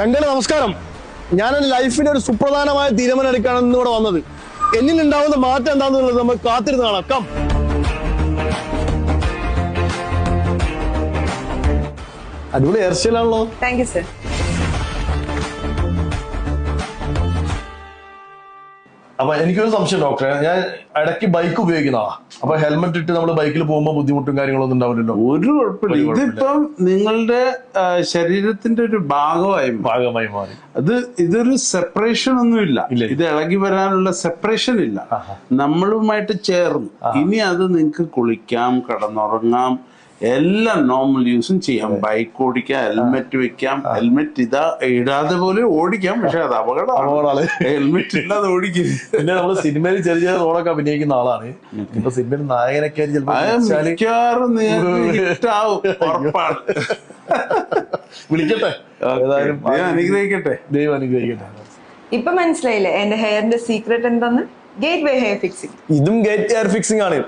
ചങ്കല നമസ്കാരം. ഞാൻ എൻ്റെ ലൈഫിന്റെ ഒരു സുപ്രധാനമായ തീരുമാനം എടുക്കാനാണ് ഇന്നിവിടെ വന്നത്. എന്നിലുണ്ടാവുന്ന മാറ്റം എന്താണെന്നുള്ളത് നമുക്ക് കാത്തിരുന്ന് കാണാം. കം. അടിപൊളി ഹെയർ സ്റ്റൈലാണല്ലോ. Thank you sir. അപ്പൊ എനിക്കൊരു സംശയം ഡോക്ടറെ, ഞാൻ ഇടയ്ക്ക് ബൈക്ക് ഉപയോഗിക്കുന്ന ആളാ. അപ്പൊ ഹെൽമെറ്റ് ഇട്ട് നമ്മൾ ബൈക്കിൽ പോകുമ്പോൾ ബുദ്ധിമുട്ടും കാര്യങ്ങളൊന്നും ഉണ്ടാവില്ലല്ലോ? ഒരു കുഴപ്പമില്ല. ഇതിപ്പം നിങ്ങളുടെ ശരീരത്തിന്റെ ഒരു ഭാഗമായി മാറി. ഇതൊരു സെപ്പറേഷൻ ഒന്നുമില്ല. ഇത് ഇളകി വരാനുള്ള സെപ്പറേഷൻ ഇല്ല. നമ്മളുമായിട്ട് ചേർന്ന് ഇനി അത് നിങ്ങൾക്ക് കുളിക്കാം, കിടന്നുറങ്ങാം, എല്ലാം നോർമൽ യൂസും ചെയ്യാം. ബൈക്ക് ഓടിക്കാം, ഹെൽമെറ്റ് വെക്കാം. ഹെൽമെറ്റ് ഇടാതെ പോലെ ഓടിക്കാം, പക്ഷെ അത് അപകടമാണ്. ഹെൽമെറ്റ് ഇല്ലാതെ ഓടിക്കരുത്. പിന്നെ നമ്മള് സിനിമയിൽ ചെറിയ ചെറിയ റോളൊക്കെ അഭിനയിക്കുന്ന ആളാണ്. ഇപ്പൊ സിനിമയിൽ നായകനൊക്കെ മിക്കവാറും ഉറപ്പാണ്. വിളിക്കട്ടെ, അനുഗ്രഹിക്കട്ടെ, ദൈവം അനുഗ്രഹിക്കട്ടെ. ഇപ്പൊ മനസ്സിലായില്ലേ എന്റെ ഹെയറിന്റെ സീക്രട്ട് എന്താന്ന്? Gateway Hair Fixing. ഇതും ഗേറ്റ് ഹെയർ ഫിക്സിംഗ് ആണ്.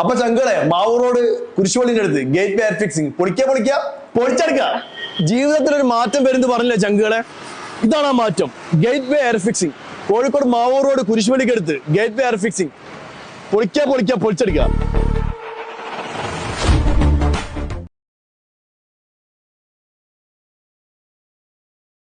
അപ്പൊ ചങ്കളെ, മാവൂർ റോഡ് കുരിശുപള്ളിന്റെ അടുത്ത് ഗേറ്റ് വേ ഹെയർ ഫിക്സിംഗ്. പൊളിച്ചെടുക്ക. ജീവിതത്തിൽ ഒരു മാറ്റം വരുന്നത് പറഞ്ഞില്ലേ ചങ്കളെ? ഇതാണ് ആ മാറ്റം. Gateway Hair Fixing, Kozhikode Mavoor road കുരിശുപള്ളിക്ക് അടുത്ത് ഗേറ്റ് വേ ഹെയർ ഫിക്സിംഗ്. പൊളിച്ചെടുക്ക.